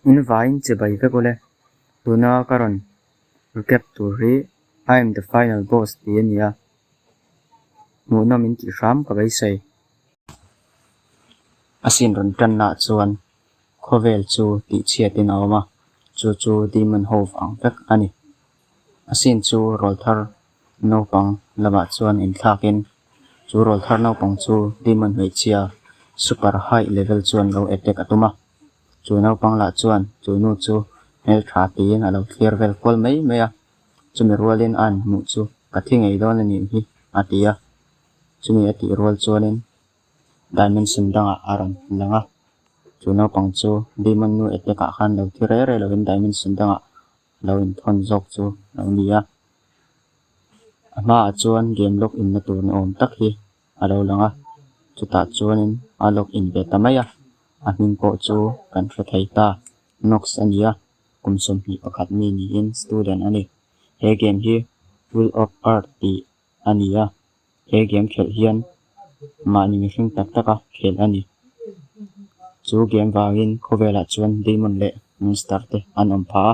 in vain che bai ve kole tuna karon recap tur hi I am the final boss ti ania mu na min ti ram ka bai sei asin ron tan na chuan khovel chu ti chiatin awma chu demon hov ang vek ani asin chu rol thar no pang lama chuan in thlakin chu rol thar no pang chu demon hmei chia super high level chuan lo attack atuma chu no pang la chuan chu nu chu mel tha tin alo clear vel kol mai maya chumi rolin an mu chu kathi ngei don ani hi atia chumi ati rol chuanin dimension danga aron langa chu no pang chu demon nu attack a khan lo thire re lo in dimension danga lo in thon jok chu lo nia ama chuan game lock in na tur ni om tak hi alo langa chuta chuanin a lock in ve tamaya a hmin ko chu kan hre thei ta nox ania kumsom hi pakhat mi ni in student ani he game hi Will of Art ti ania he game khel hian mani mi hring tak taka khel ani chu game wangin khovela chuan demon le monster te an om pha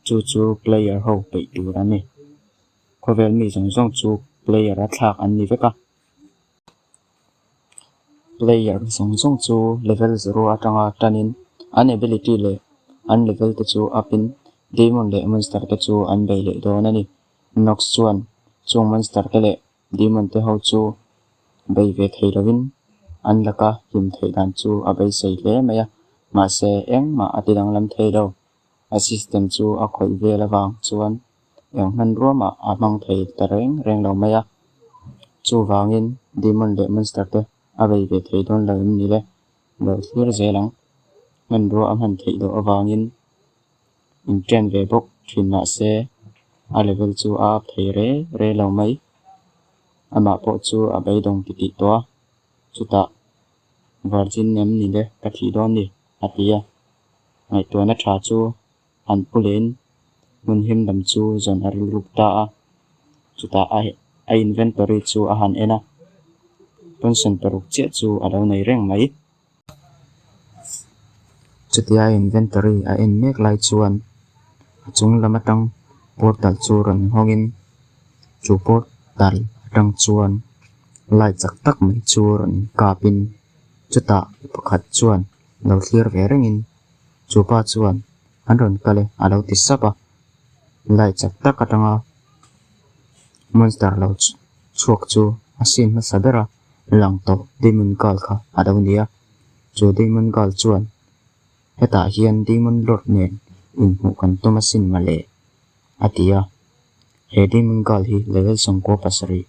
chu player ho pe tur ani khovel mi zong chu player a thlak an ni veka player zong chu level 0 atanga tanin an ability le an level te chu upin demon le monster te chu an bei le don ani nox chuan chung monster te le demon te ho chu bei ve thei lovin an laka him thei dan chu a bei sei hle maya ma se eng ma atidang lam thei do a system chu a khoi ve lawang chuan eng han roma a mang thei tareng reng lo maya chu wangin demon le monster te a bei ve thei don lo ni le lo thlir zelang man ro am han thei do awangin in train ve bok thin na se a level chu up thei re lo mai ama po chu a bei dong ti to chuta virgin nem ni le ka thi don ni atia ngai to na tha chu an pulen mun him dam chu zon ar rup ta a chuta a inventory chu a han ena function peruk che chu alo nei reng mai chutia inventory a in mek lai chuan chung lamatang portal chu ran hongin chu portal rang chuan lai chak tak mai chu ran kapin chuta pakhat chuan lo thlir ve rengin chu pa chuan an ron kale alo ti sapa lai chak tak atanga monster lo chuak chu asin na sabera lang to demon gal kha ado nia chu demon gal chuan heta hian demon lord ne in hu kan to masin male atia he demon gal hi level song ko pasari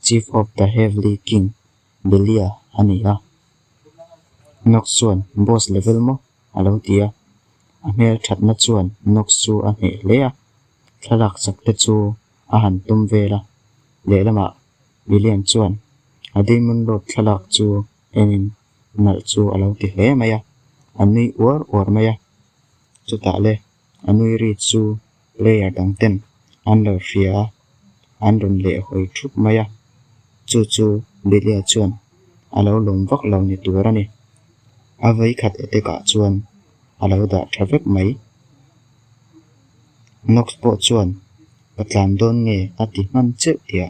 chief of the heavenly king belia ania nox chuan boss level mo alo tia a mel that na chuan nox chu a he lea thalak chak te chu a han tum vela le lama billion chuan a demon lord thalak chu enin nal chu alo ti hle maya anui or maya chuta le anui ri chu player dang ten an lo ria an ron le hoi thup maya chu belia chuan alo lom vak lo ni turani avai khat ete ka chuan alo da travek mai nox po chuan patlan don nge ati man che tia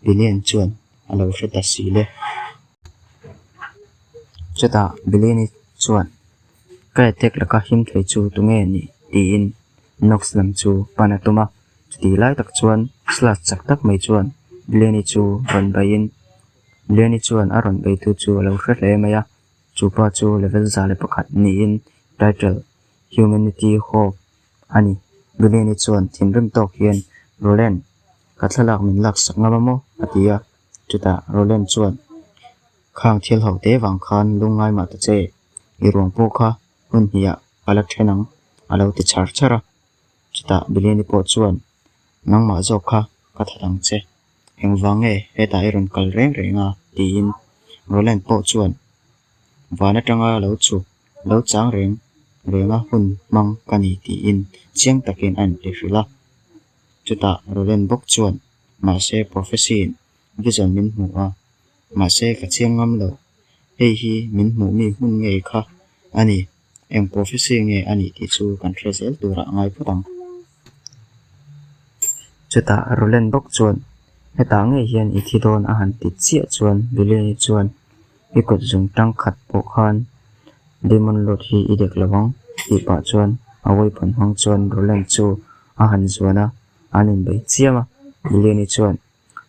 billion chuan alo hreta sile cheta billion chuan ka tek laka him thei chu tunge ni ti in nox lam chu panatuma ti lai tak chuan slash chak tak mai chuan billion chu ron bain billion chuan aron bei tu chu alo hre hle maya chu pa chu level za le pakhat ni in title humanity hope ani billion chuan thimrim tok hian rolen kathalak min lak sak ngama atia chuta rolen chuan khang thil ho te wang khan lungai ma ta che irong po kha hun hiya ala thenang alo ti chara chuta billion po chuan nangma zo kha kathalang che engwange heta iron kal renga tin rolen po chuan wana tanga lo chu lo chang renga hun mang kani ti in chiang takin an ti fila chuta rolen bok chuan ma se prophecy vision min hu a ma se ka chiang ngam lo hei hi min hu mi hun nge kha ani eng prophecy nge ani ti chu kan thresel tura ngai putang chuta rolen bok chuan heta nge hian I thidon a han ti chia chuan bileni chuan ikut zung tang khat po khan demon lord hi idek lawang ti pa chuan awai phan hang chuan rolen chu a han zuana anin bai chiama bileni chuan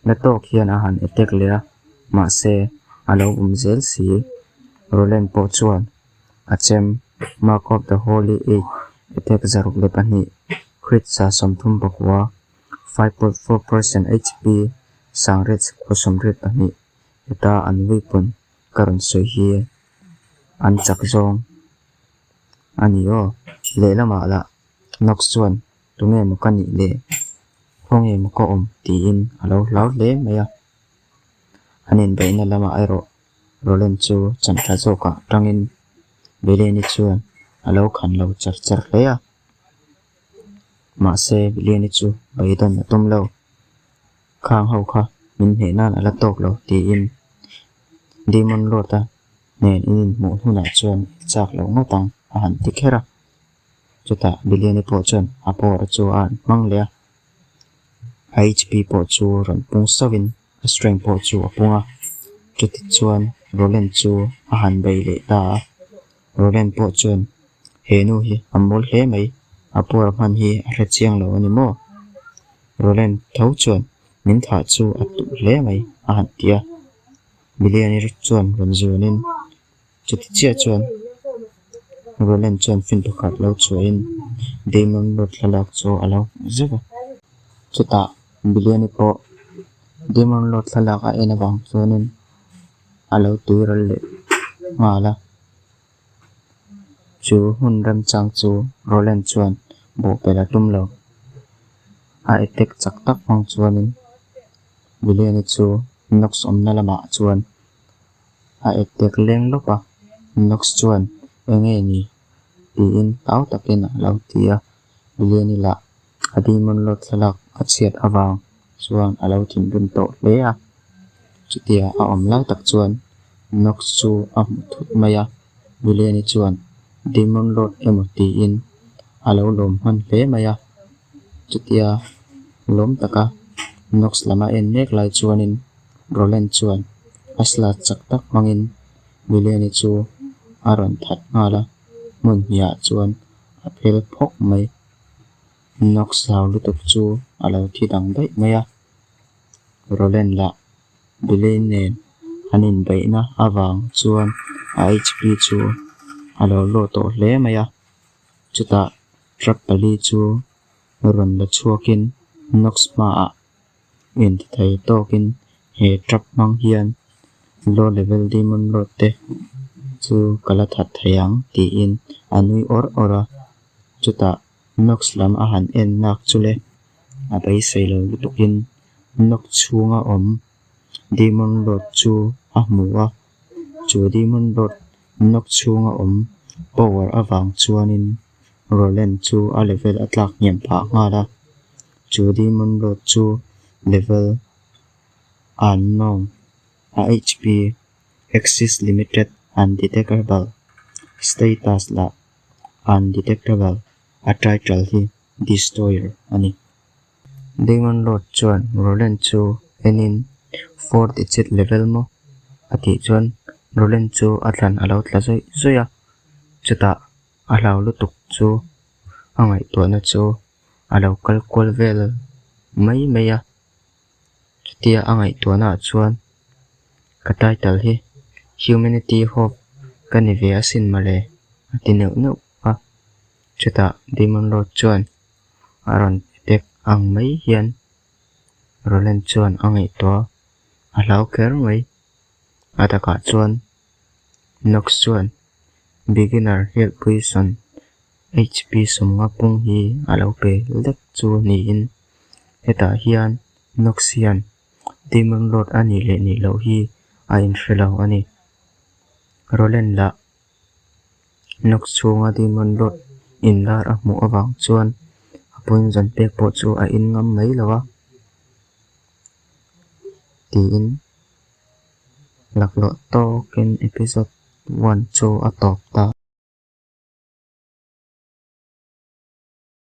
na tok hian a han attack lea ma se alo zel si rolen po chuan achem mark of the holy eight attack zaruk le pani crit sa somthum bakwa 5.4% HP sangret kosomret pani eta an weapon karon so hi an chak zong ani o le lama la nox chuan tunge mo kani le honge mo ko ti in alo laut le maya anin baina lama airo rolen chu chantra zoka tangin bileni chuan alo khan lo char char le ya ma se bileni chu baidan atum lo khang ho kha min he nan ala tok lo ti in demon lord ta nen in mo huna chuan chak lo ngotang a han ti khera chuta bileni po chuan apor chu an mang le HP po chu ron pung sawin strength po chu apunga chuti chuan rolen chu a han bai le ta rolen po chuan henu hi amol hle mai apor man hi a re chiang lo ani mo rolen thau chuan min tha chu atu hle mai a han tia bileni ri chuan ron zunin chuti chia chuan rolen chuan fin pakhat lo chuain demon lord lalak chu alo zeva chuta bileni po demon lord lalak a ena bang chuanin alo tuiral le ngala chu hun ram chang chu rolen chuan bo pela tum lo a attack chak tak hang chuanin bileni chu nox omna lama chuan a attack leng lopa nox chuan enge ni ti in tau takin lo tia bileni la a demon lord thalak a chiat awang chuan alo thin bun to le a chutia a om lai tak chuan nox chu a thut maya bileni chuan demon lord emoti in alo lom han hle maya chutia lom taka nox lama en nek lai chuanin rolen chuan asla chak tak mangin bileni chu aron that ngala mun ya chuan a phel phok mai nox lau lutuk chu alo thi dang dai maya rolen la bilen nen anin baina awang chuan a HP chu alo lo to hle maya chuta trap pali chu ron la chuakin nox ma a in thai tokin he trap mang hian low level demon lord te chu kala that thayang ti in anui or ora chuta nox lam a han en nak chule a bai seilo lutukin nox chunga om demon lord chu a muwa chu demon lord nox chunga om power awang chuanin rolen chu a level atlak nyam pha ngala chu demon lord chu level unknown a HP axis limited undetectable status la undetectable a title hi destroyer ani demon lord chuan rolen chu enin 4 digit level mo ati chuan rolen chu atlan alo tla zoi zoya chuta alau lutuk chu angai to na chu alo kal vel mai meya chutia angai to na chuan ka title hi humanity hope kanivia sin male atineu no a chuta demon lord chuan aron tek ang mai hian rolen chuan angai to alau ker mai ataka chuan nox chuan beginner help poison HP somnga pung hi alo pe lek chu ni in heta hian nox hian demon lord ani le ni lo hi a in fellow ani rolen la nox chunga demon lord in lar a mu awang chuan apun zan pek po chu a in ngam mai lawa ti in laklo to ken episode 1 chu a top ta